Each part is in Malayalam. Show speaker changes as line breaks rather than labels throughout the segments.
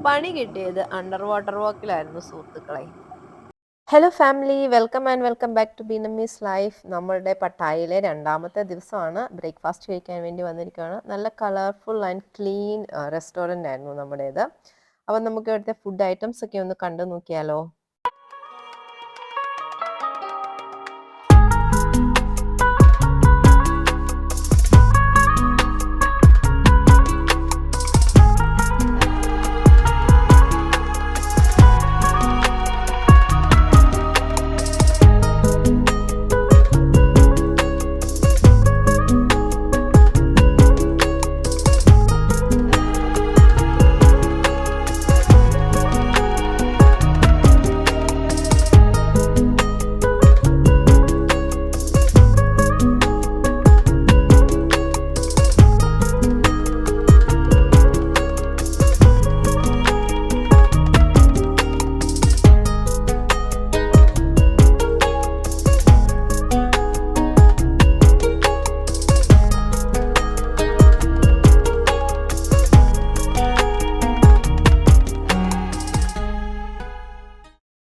പണി കിട്ടിയത് അണ്ടർ വാട്ടർ വാക്കിലായിരുന്നു സുഹൃത്തുക്കളെ. Hello family, welcome and welcome back to ബീനമീസ് ലൈഫ്. നമ്മളുടെ പട്ടായയിലെ രണ്ടാമത്തെ ദിവസമാണ്. ബ്രേക്ക്ഫാസ്റ്റ് കഴിക്കാൻ വേണ്ടി വന്നിരിക്കുകയാണ്. നല്ല കളർഫുൾ ആൻഡ് ക്ലീൻ റെസ്റ്റോറൻ്റ് ആയിരുന്നു നമ്മുടേത്. അപ്പം നമുക്ക് ഇവിടുത്തെ ഫുഡ് ഐറ്റംസ് ഒക്കെ ഒന്ന് കണ്ടു നോക്കിയാലോ.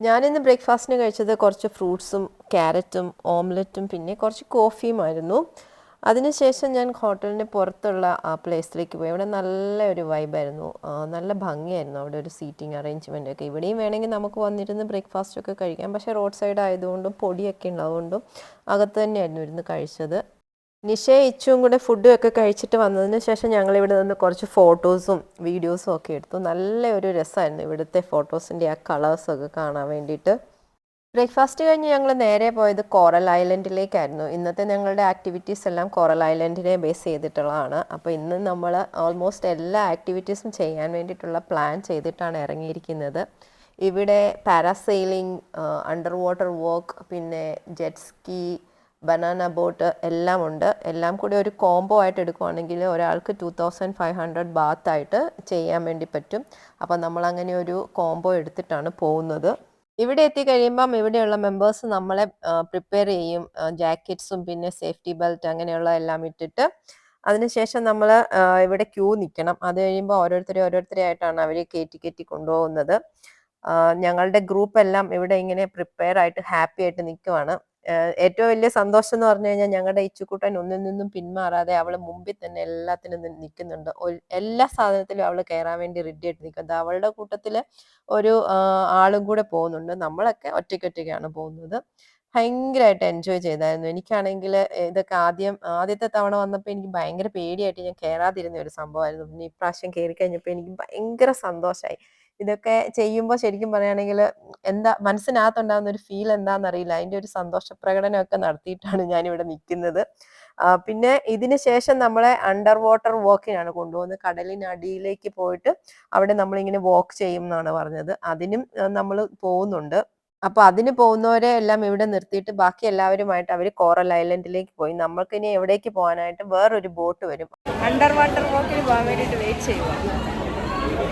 ഞാനിന്ന് ബ്രേക്ക്ഫാസ്റ്റിന് കഴിച്ചത് കുറച്ച് ഫ്രൂട്ട്സും ക്യാരറ്റും ഓംലെറ്റും പിന്നെ കുറച്ച് കോഫിയുമായിരുന്നു. അതിനുശേഷം ഞാൻ ഹോട്ടലിന് പുറത്തുള്ള പ്ലേസിലേക്ക് പോയി. അവിടെ നല്ല ഒരു വൈബായിരുന്നു, നല്ല ഭംഗിയായിരുന്നു അവിടെ ഒരു സീറ്റിംഗ് അറേഞ്ച്മെൻ്റ് ഒക്കെ. ഇവിടെയും വേണമെങ്കിൽ നമുക്ക് വന്നിരുന്ന് ബ്രേക്ക്ഫാസ്റ്റ് ഒക്കെ കഴിക്കാം, പക്ഷേ റോഡ് സൈഡ് ആയതുകൊണ്ടും പൊടിയൊക്കെ ഉള്ളതുകൊണ്ടും അകത്ത് തന്നെയായിരുന്നു ഇരുന്ന് കഴിച്ചത്. നിഷയും ഇച്ചും കൂടെ ഫുഡും ഒക്കെ കഴിച്ചിട്ട് വന്നതിന് ശേഷം ഞങ്ങൾ ഇവിടെ നിന്ന് കുറച്ച് ഫോട്ടോസും വീഡിയോസും ഒക്കെ എടുത്തു. നല്ല ഒരു രസമായിരുന്നു ഇവിടുത്തെ ഫോട്ടോസിൻ്റെ ആ കളേഴ്സൊക്കെ കാണാൻ വേണ്ടിയിട്ട്. ബ്രേക്ക്ഫാസ്റ്റ് കഴിഞ്ഞ് ഞങ്ങൾ നേരെ പോയത് കോറൽ ഐലൻഡിലേക്കായിരുന്നു. ഇന്നത്തെ ഞങ്ങളുടെ ആക്ടിവിറ്റീസ് എല്ലാം കോറൽ ഐലൻഡിനെ ബേസ് ചെയ്തിട്ടുള്ളതാണ്. അപ്പോൾ ഇന്ന് നമ്മൾ ഓൾമോസ്റ്റ് എല്ലാ ആക്ടിവിറ്റീസും ചെയ്യാൻ വേണ്ടിയിട്ടുള്ള പ്ലാൻ ചെയ്തിട്ടാണ് ഇറങ്ങിയിരിക്കുന്നത്. ഇവിടെ പാരാസെയിലിംഗ്, അണ്ടർ വാട്ടർ വാക്ക്, പിന്നെ ജെറ്റ് സ്കീ, ബനാന ബോട്ട് എല്ലാം ഉണ്ട്. എല്ലാം കൂടി ഒരു കോംബോ ആയിട്ട് എടുക്കുവാണെങ്കിൽ ഒരാൾക്ക് 2500 ബാത്തായിട്ട് ചെയ്യാൻ വേണ്ടി പറ്റും. അപ്പോൾ നമ്മളങ്ങനെ ഒരു കോംബോ എടുത്തിട്ടാണ് പോകുന്നത്. ഇവിടെ എത്തിക്കഴിയുമ്പം ഇവിടെയുള്ള മെമ്പേഴ്സ് നമ്മളെ പ്രിപ്പയർ ചെയ്യും, ജാക്കറ്റ്സും പിന്നെ സേഫ്റ്റി ബെൽറ്റ് അങ്ങനെയുള്ള എല്ലാം ഇട്ടിട്ട്. അതിനുശേഷം നമ്മൾ ഇവിടെ ക്യൂ നിൽക്കണം. അത് കഴിയുമ്പോൾ ഓരോരുത്തരെ ആയിട്ടാണ് അവർ കയറ്റി കൊണ്ടുപോകുന്നത്. ഞങ്ങളുടെ ഗ്രൂപ്പ് എല്ലാം ഇവിടെ ഇങ്ങനെ പ്രിപ്പയർ ആയിട്ട് ഹാപ്പി ആയിട്ട് നിൽക്കുവാണ്. ഏറ്റവും വലിയ സന്തോഷം എന്ന് പറഞ്ഞു കഴിഞ്ഞാൽ ഞങ്ങളുടെ ഇച്ചുക്കുട്ടൻ ഒന്നിൽ നിന്നും പിന്മാറാതെ അവൾ മുമ്പിൽ തന്നെ എല്ലാത്തിനും നിൽക്കുന്നുണ്ട്. എല്ലാ സാധനത്തിലും അവൾ കയറാൻ വേണ്ടി റെഡി ആയിട്ട് നിൽക്കുന്നത്. അവളുടെ കൂട്ടത്തിൽ ഒരു ആളും കൂടെ പോകുന്നുണ്ട്. നമ്മളൊക്കെ ഒറ്റയ്ക്കാണ് പോകുന്നത്. ഭയങ്കരമായിട്ട് എൻജോയ് ചെയ്തായിരുന്നു. എനിക്കാണെങ്കിൽ ഇതൊക്കെ ആദ്യത്തെ തവണ വന്നപ്പോൾ എനിക്ക് ഭയങ്കര പേടിയായിട്ട് ഞാൻ കയറാതിരുന്ന ഒരു സംഭവമായിരുന്നു. പിന്നെ ഇപ്രാവശ്യം കയറി കഴിഞ്ഞപ്പോൾ എനിക്ക് ഭയങ്കര സന്തോഷമായി. ഇതൊക്കെ ചെയ്യുമ്പോൾ ശരിക്കും പറയുകയാണെങ്കിൽ എന്താ മനസ്സിനകത്തുണ്ടാകുന്ന ഒരു ഫീൽ എന്താണെന്നറിയില്ല. അതിൻ്റെ ഒരു സന്തോഷ പ്രകടനമൊക്കെ നടത്തിയിട്ടാണ് ഞാനിവിടെ നിൽക്കുന്നത്. പിന്നെ ഇതിന് ശേഷം നമ്മളെ അണ്ടർ വാട്ടർ വാക്കിനാണ് കൊണ്ടുപോകുന്നത്. കടലിനടിയിലേക്ക് പോയിട്ട് അവിടെ നമ്മളിങ്ങനെ വാക്ക് ചെയ്യും എന്നാണ് പറഞ്ഞത്. അതിനും നമ്മൾ പോകുന്നുണ്ട്. അപ്പൊ അതിന് പോകുന്നവരെ എല്ലാം ഇവിടെ നിർത്തിയിട്ട് ബാക്കി എല്ലാവരുമായിട്ട് അവർ കോറൽ ഐലൻഡിലേക്ക് പോയി. നമ്മൾക്ക് ഇനി എവിടേക്ക് പോകാനായിട്ട് വേറൊരു ബോട്ട് വരും. അണ്ടർ വാട്ടർ വാക്കിന് പോകാൻ വേണ്ടിയിട്ട് വെയിറ്റ് ചെയ്യുക.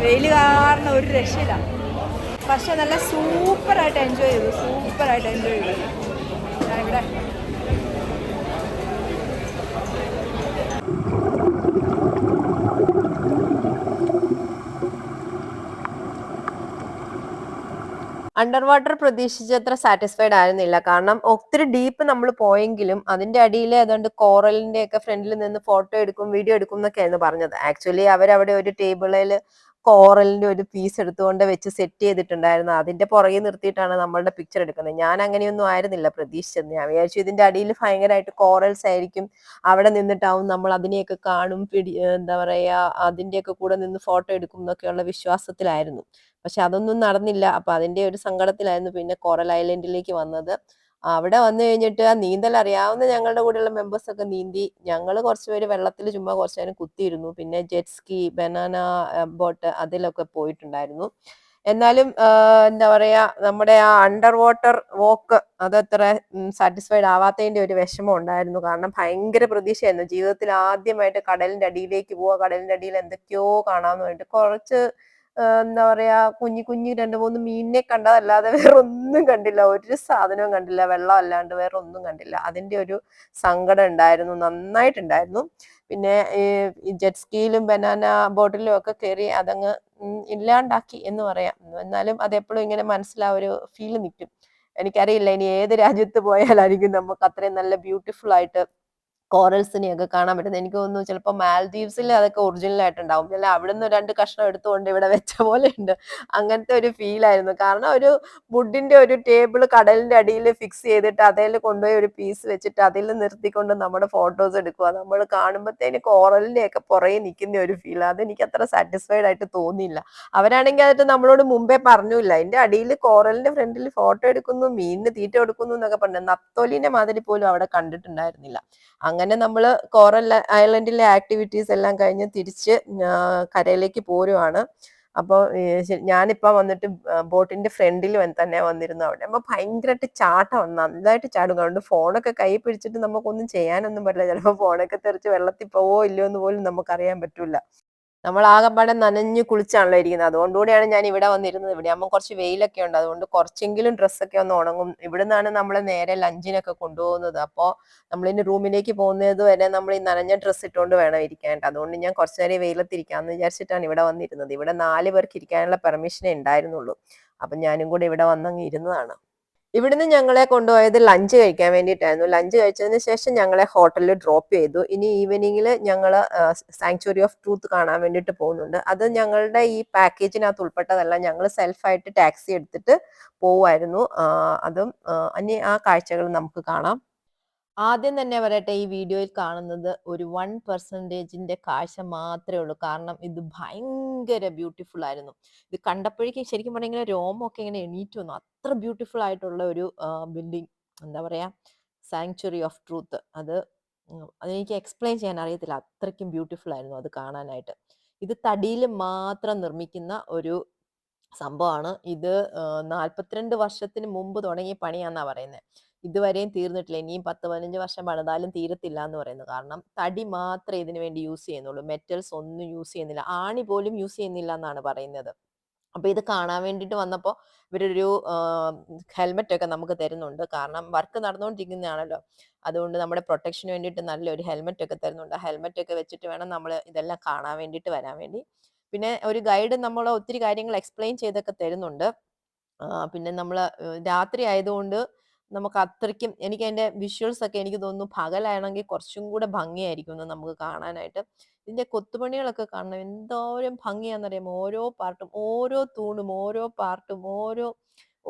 വെയിൽ കാരണം ഒരു രക്ഷയില്ല, പക്ഷെ നല്ല സൂപ്പറായിട്ട് എൻജോയ് ചെയ്തു. ഞാൻ ഇവിടെ അണ്ടർ വാട്ടർ പ്രതീക്ഷിച്ചത്ര സാറ്റിസ്ഫൈഡ് ആയിരുന്നില്ല. കാരണം ഒത്തിരി ഡീപ്പ് നമ്മൾ പോയെങ്കിലും അതിന്റെ അടിയിൽ അതുകൊണ്ട് കോറലിന്റെ ഒക്കെ ഫ്രണ്ടിൽ നിന്ന് ഫോട്ടോ എടുക്കും, വീഡിയോ എടുക്കും എന്നൊക്കെയായിരുന്നു പറഞ്ഞത്. ആക്ച്വലി അവരവിടെ ഒരു ടേബിളിൽ കോറലിന്റെ ഒരു പീസ് എടുത്തുകൊണ്ട് വെച്ച് സെറ്റ് ചെയ്തിട്ടുണ്ടായിരുന്നു. അതിന്റെ പുറകെ നിർത്തിയിട്ടാണ് നമ്മളുടെ പിക്ചർ എടുക്കുന്നത്. ഞാൻ അങ്ങനെയൊന്നും ആയിരുന്നില്ല പ്രതീക്ഷിച്ചത്. ഞാൻ വിചാരിച്ചു ഇതിന്റെ അടിയിൽ ഭയങ്കരമായിട്ട് കോറൽസ് ആയിരിക്കും, അവിടെ നിന്നിട്ടാവും നമ്മൾ അതിനെയൊക്കെ കാണും, എന്താ പറയാ അതിന്റെയൊക്കെ കൂടെ നിന്ന് ഫോട്ടോ എടുക്കും എന്നൊക്കെയുള്ള വിശ്വാസത്തിലായിരുന്നു. പക്ഷെ അതൊന്നും നടന്നില്ല. അപ്പൊ അതിന്റെ ഒരു സങ്കടത്തിലായിരുന്നു പിന്നെ കോറൽ ഐലൻഡിലേക്ക് വന്നത്. അവിടെ വന്നു കഴിഞ്ഞിട്ട് ആ നീന്തൽ അറിയാവുന്ന ഞങ്ങളുടെ കൂടെയുള്ള മെമ്പേഴ്സ് ഒക്കെ നീന്തി. ഞങ്ങൾ കുറച്ചുപേര് വെള്ളത്തിൽ ചുമ്മാ കുറച്ചു നേരം കുത്തിയിരുന്നു. പിന്നെ ജെറ്റ് സ്കീ, ബനാന ബോട്ട് അതിലൊക്കെ പോയിട്ടുണ്ടായിരുന്നു. എന്നാലും എന്താ പറയാ നമ്മുടെ ആ അണ്ടർ വാട്ടർ വാക്ക് അതത്ര സാറ്റിസ്ഫൈഡ് ആവാത്തതിന്റെ ഒരു വിഷമം ഉണ്ടായിരുന്നു. കാരണം ഭയങ്കര പ്രതീക്ഷയായിരുന്നു. ജീവിതത്തിൽ ആദ്യമായിട്ട് കടലിന്റെ അടിയിലേക്ക് പോവുക, കടലിന്റെ അടിയിൽ എന്തൊക്കെയോ കാണാമെന്ന് പറഞ്ഞിട്ട് കുറച്ച് എന്താ പറയാ കുഞ്ഞു 2-3 മീനിനെ കണ്ടതല്ലാതെ വേറെ ഒന്നും കണ്ടില്ല. ഒരു സാധനവും കണ്ടില്ല. വെള്ളം അല്ലാണ്ട് വേറെ ഒന്നും കണ്ടില്ല. അതിന്റെ ഒരു സങ്കടം ഉണ്ടായിരുന്നു, നന്നായിട്ടുണ്ടായിരുന്നു. പിന്നെ ഈ ജെറ്റ് സ്കീയിലും ബനാന ബോട്ടിലും ഒക്കെ കയറി അതങ്ങ് ഇല്ലാണ്ടാക്കി എന്ന് പറയാം. എന്നാലും അതെപ്പോഴും ഇങ്ങനെ മനസ്സിൽ ആ ഒരു ഫീൽ നിൽക്കും. എനിക്കറിയില്ല ഇനി ഏത് രാജ്യത്ത് പോയാലായിരിക്കും നമുക്ക് അത്രയും നല്ല ബ്യൂട്ടിഫുൾ ആയിട്ട് കോറൽസിനെയൊക്കെ കാണാൻ പറ്റുന്നത്. എനിക്ക് തോന്നുന്നു ചിലപ്പോൾ മാൽദീവ്സിൽ അതൊക്കെ ഒറിജിനൽ ആയിട്ടുണ്ടാവും. അല്ല അവിടുന്ന് 2 കഷ്ണം എടുത്തുകൊണ്ട് ഇവിടെ വെച്ച പോലെ ഉണ്ട്. അങ്ങനത്തെ ഒരു ഫീലായിരുന്നു. കാരണം ഒരു വുഡിന്റെ ഒരു ടേബിൾ കടലിന്റെ അടിയിൽ ഫിക്സ് ചെയ്തിട്ട് അതിൽ കൊണ്ടുപോയി ഒരു പീസ് വെച്ചിട്ട് അതിൽ നിർത്തിക്കൊണ്ട് നമ്മുടെ ഫോട്ടോസ് എടുക്കുക. നമ്മൾ കാണുമ്പോഴത്തേന് കോറലിന്റെ ഒക്കെ പുറകെ നിൽക്കുന്ന ഒരു ഫീൽ. അതെനിക്ക് അത്ര സാറ്റിസ്ഫൈഡ് ആയിട്ട് തോന്നിയില്ല. അവരാണെങ്കിൽ അതിട്ട് നമ്മളോട് മുമ്പേ പറഞ്ഞില്ല. അതിന്റെ അടിയിൽ കോറലിന്റെ ഫ്രണ്ടിൽ ഫോട്ടോ എടുക്കുന്നു, മീനിന് തീറ്റ കൊടുക്കുന്നു എന്നൊക്കെ പറഞ്ഞു. നത്തോലിന്റെ മാതിരി പോലും അവിടെ കണ്ടിട്ടുണ്ടായിരുന്നില്ല. അങ്ങനെ നമ്മൾ കോറൽ ഐലൻഡിലെ ആക്ടിവിറ്റീസ് എല്ലാം കഴിഞ്ഞ് തിരിച്ച് കരയിലേക്ക് പോരുവാണ്. അപ്പോൾ ഞാനിപ്പോ വന്നിട്ട് ബോട്ടിന്റെ ഫ്രണ്ടിൽ തന്നെ വന്നിരുന്നു. അവിടെ അപ്പൊ ഭയങ്കരമായിട്ട് ചാട്ടം, നന്നായിട്ട് ചാടും. അതുകൊണ്ട് ഫോണൊക്കെ കൈ പിടിച്ചിട്ട് നമുക്കൊന്നും ചെയ്യാനൊന്നും പറ്റില്ല. ചിലപ്പോൾ ഫോണൊക്കെ തെറിച്ച് വെള്ളത്തിൽ പോവോ ഇല്ലയോ എന്ന് പോലും നമുക്കറിയാൻ പറ്റൂല. നമ്മൾ ആകെപ്പാടെ നനഞ്ഞു കുളിച്ചാണല്ലോ ഇരിക്കുന്നത്. അതുകൊണ്ടുകൂടിയാണ് ഞാൻ ഇവിടെ വന്നിരുന്നത്. ഇവിടെ ആകുമ്പോൾ കുറച്ച് വെയിലൊക്കെ ഉണ്ട്. അതുകൊണ്ട് കുറച്ചെങ്കിലും ഡ്രസ്സൊക്കെ ഒന്ന് ഉണങ്ങും. ഇവിടുന്നാണ് നമ്മൾ നേരെ ലഞ്ചിനൊക്കെ കൊണ്ടുപോകുന്നത്. അപ്പോൾ നമ്മളിനി റൂമിലേക്ക് പോകുന്നത് വരെ നമ്മൾ ഈ നനഞ്ഞ ഡ്രസ്സ് ഇട്ടുകൊണ്ട് വേണം ഇരിക്കാനായിട്ട്. അതുകൊണ്ട് ഞാൻ കുറച്ച് നേരം വെയിലത്തിരിക്കാമെന്ന് വിചാരിച്ചിട്ടാണ് ഇവിടെ വന്നിരുന്നത്. ഇവിടെ 4 പേർക്ക് ഇരിക്കാനുള്ള പെർമിഷനേ ഉണ്ടായിരുന്നുള്ളൂ. അപ്പം ഞാനും കൂടെ ഇവിടെ വന്നങ്ങ് ഇരുന്നതാണ്. ഇവിടുന്ന് ഞങ്ങളെ കൊണ്ടുപോയത് ലഞ്ച് കഴിക്കാൻ വേണ്ടിയിട്ടായിരുന്നു. ലഞ്ച് കഴിച്ചതിന് ശേഷം ഞങ്ങളെ ഹോട്ടലിൽ ഡ്രോപ്പ് ചെയ്തു. ഇനി ഈവനിങ്ങിൽ ഞങ്ങൾ സാങ്ച്വറി ഓഫ് ട്രൂത്ത് കാണാൻ വേണ്ടിയിട്ട് പോകുന്നുണ്ട്. അത് ഞങ്ങളുടെ ഈ പാക്കേജിനകത്ത് ഉൾപ്പെട്ടതല്ല. ഞങ്ങൾ സെൽഫായിട്ട് ടാക്സി എടുത്തിട്ട് പോവുമായിരുന്നു. അതും ഇനി ആ കാഴ്ചകൾ നമുക്ക് കാണാം. ആദ്യം തന്നെ പറയട്ടെ, ഈ വീഡിയോയിൽ കാണുന്നത് ഒരു 1%ന്റെ കാഴ്ച മാത്രമേ ഉള്ളൂ. കാരണം ഇത് ഭയങ്കര ബ്യൂട്ടിഫുൾ ആയിരുന്നു. ഇത് കണ്ടപ്പോഴേക്കും ശരിക്കും പറഞ്ഞാൽ ഇങ്ങനെ രോമമൊക്കെ ഇങ്ങനെ എണീറ്റ് വന്നു. അത്ര ബ്യൂട്ടിഫുൾ ആയിട്ടുള്ള ഒരു ബിൽഡിംഗ്, എന്താ പറയാ, സാങ്ച്വറി ഓഫ് ട്രൂത്ത്. അതെനിക്ക് എക്സ്പ്ലെയിൻ ചെയ്യാൻ അറിയത്തില്ല. അത്രയ്ക്കും ബ്യൂട്ടിഫുൾ ആയിരുന്നു അത് കാണാനായിട്ട്. ഇത് തടിയിൽ മാത്രം നിർമ്മിക്കുന്ന ഒരു സംഭവമാണ്. ഇത് 42 വർഷത്തിന് മുമ്പ് തുടങ്ങിയ പണിയാന്നാ പറയുന്നത്. ഇതുവരെയും തീർന്നിട്ടില്ല. ഇനിയും 10-15 വർഷം പണിതാലും തീരത്തില്ല എന്ന് പറയുന്നു. കാരണം തടി മാത്രമേ ഇതിനു വേണ്ടി യൂസ് ചെയ്യുന്നുള്ളൂ. മെറ്റൽസ് ഒന്നും യൂസ് ചെയ്യുന്നില്ല. ആണി പോലും യൂസ് ചെയ്യുന്നില്ല എന്നാണ് പറയുന്നത്. അപ്പൊ ഇത് കാണാൻ വേണ്ടിയിട്ട് വന്നപ്പോൾ ഇവരൊരു ഹെൽമെറ്റ് ഒക്കെ നമുക്ക് തരുന്നുണ്ട്. കാരണം വർക്ക് നടന്നുകൊണ്ടിരിക്കുന്നതാണല്ലോ. അതുകൊണ്ട് നമ്മുടെ പ്രൊട്ടക്ഷന് വേണ്ടിയിട്ട് നല്ലൊരു ഹെൽമെറ്റ് ഒക്കെ തരുന്നുണ്ട്. ആ ഹെൽമെറ്റ് ഒക്കെ വെച്ചിട്ട് വേണം നമ്മൾ ഇതെല്ലാം കാണാൻ വേണ്ടിയിട്ട് വരാൻ വേണ്ടി. പിന്നെ ഒരു ഗൈഡ് നമ്മൾ ഒത്തിരി കാര്യങ്ങൾ എക്സ്പ്ലെയിൻ ചെയ്തൊക്കെ തരുന്നുണ്ട്. പിന്നെ നമ്മൾ രാത്രി ആയതുകൊണ്ട് നമുക്ക് അത്രയ്ക്കും എനിക്ക് അതിന്റെ വിഷ്വൽസ് ഒക്കെ എനിക്ക് തോന്നുന്നു പകലാണെങ്കിൽ കുറച്ചും കൂടെ ഭംഗിയായിരിക്കും എന്ന് നമുക്ക് കാണാനായിട്ട്. ഇതിന്റെ കൊത്തുപണികളൊക്കെ കാണണം, എന്തോരം ഭംഗിയാണെന്നറിയാമോ. ഓരോ പാർട്ടും, ഓരോ തൂണും, ഓരോ പാർട്ടും, ഓരോ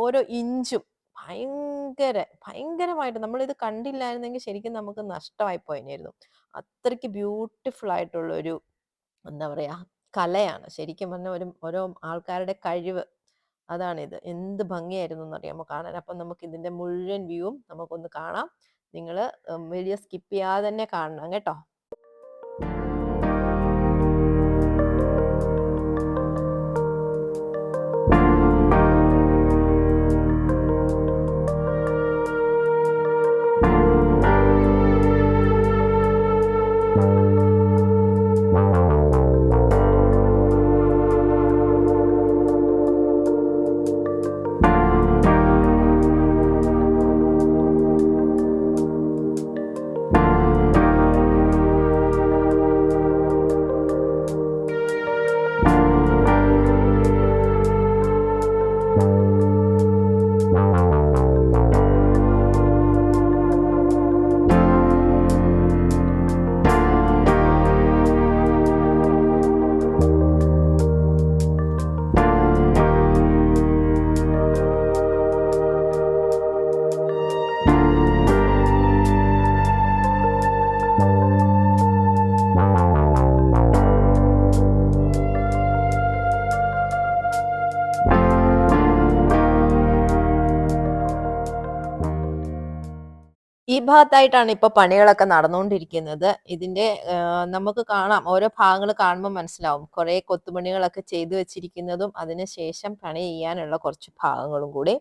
ഓരോ ഇഞ്ചും ഭയങ്കരമായിട്ട് നമ്മളിത് കണ്ടില്ലായിരുന്നെങ്കിൽ ശരിക്കും നമുക്ക് നഷ്ടമായി പോയനായിരുന്നു. അത്രയ്ക്ക് ബ്യൂട്ടിഫുൾ ആയിട്ടുള്ള ഒരു, എന്താ പറയാ, കലയാണ് ശരിക്കും പറഞ്ഞാൽ. ഓരോ ആൾക്കാരുടെ കഴിവ്, അതാണിത്. എന്ത് ഭംഗിയായിരുന്നു എന്നറിയാമോ കാണാൻ. അപ്പം നമുക്ക് ഇതിന്റെ മുഴുവൻ വ്യൂവും നമുക്കൊന്ന് കാണാം. നിങ്ങൾ വീഡിയോ സ്കിപ്പ് ചെയ്യാതെ തന്നെ കാണണം കേട്ടോ. ഈ ഭാഗത്തായിട്ടാണ് ഇപ്പൊ പണികളൊക്കെ നടന്നുകൊണ്ടിരിക്കുന്നത്. ഇതിന്റെ നമുക്ക് കാണാം, ഓരോ ഭാഗങ്ങൾ കാണുമ്പോൾ മനസ്സിലാവും. കുറെ കൊത്തുപണികളൊക്കെ ചെയ്തു വെച്ചിരിക്കുന്നതും അതിനുശേഷം പണി ചെയ്യാനുള്ള കുറച്ച് ഭാഗങ്ങളും കൂടി.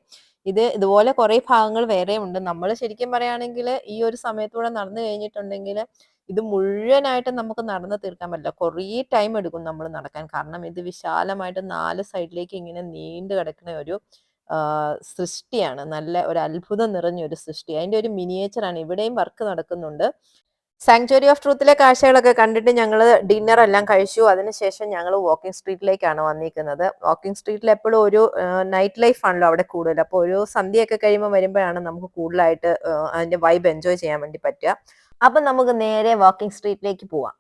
ഇതുപോലെ കുറെ ഭാഗങ്ങൾ വേറെ ഉണ്ട്. നമ്മൾ ശരിക്കും പറയുകയാണെങ്കിൽ ഈ ഒരു സമയത്തൂടെ നടന്നു കഴിഞ്ഞിട്ടുണ്ടെങ്കിൽ ഇത് മുഴുവനായിട്ട് നമുക്ക് നടന്നു തീർക്കാൻ പറ്റില്ല. കുറേ ടൈം എടുക്കും നമ്മൾ നടക്കാൻ. കാരണം ഇത് വിശാലമായിട്ട് 4 സൈഡിലേക്ക് ഇങ്ങനെ നീണ്ടു കിടക്കുന്ന ഒരു സൃഷ്ടിയാണ്. നല്ല ഒരു അത്ഭുതം നിറഞ്ഞ ഒരു സൃഷ്ടി. അതിന്റെ ഒരു മിനിയേച്ചറാണ്. ഇവിടെയും വർക്ക് നടക്കുന്നുണ്ട്. സാങ്ച്വറി ഓഫ് ട്രൂത്തിലെ കാഴ്ചകളൊക്കെ കണ്ടിട്ട് ഞങ്ങൾ ഡിന്നർ എല്ലാം കഴിച്ചു. അതിനുശേഷം ഞങ്ങൾ വാക്കിംഗ് സ്ട്രീറ്റിലേക്കാണ് വന്നിരിക്കുന്നത്. വാക്കിംഗ് സ്ട്രീറ്റിൽ എപ്പോഴും ഒരു നൈറ്റ് ലൈഫ് ആണല്ലോ അവിടെ കൂടുതൽ. അപ്പോൾ ഒരു സന്ധ്യയൊക്കെ കഴിയുമ്പോൾ വരുമ്പോഴാണ് നമുക്ക് കൂടുതലായിട്ട് അതിന്റെ വൈബ് എൻജോയ് ചെയ്യാൻ വേണ്ടി പറ്റുക. അപ്പം നമുക്ക് നേരെ വാക്കിംഗ് സ്ട്രീറ്റിലേക്ക് പോവാം.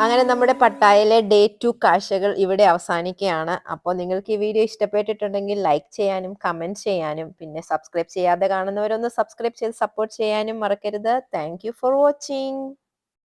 അങ്ങനെ നമ്മുടെ പട്ടായയിലെ ഡേ 2 കാഴ്ചകൾ ഇവിടെ അവസാനിക്കുകയാണ്. അപ്പോൾ നിങ്ങൾക്ക് ഈ വീഡിയോ ഇഷ്ടപ്പെട്ടിട്ടുണ്ടെങ്കിൽ ലൈക്ക് ചെയ്യാനും കമന്റ് ചെയ്യാനും പിന്നെ സബ്സ്ക്രൈബ് ചെയ്യാതെ കാണുന്നവരൊന്ന് സബ്സ്ക്രൈബ് ചെയ്ത് സപ്പോർട്ട് ചെയ്യാനും മറക്കരുത്. Thank you for watching.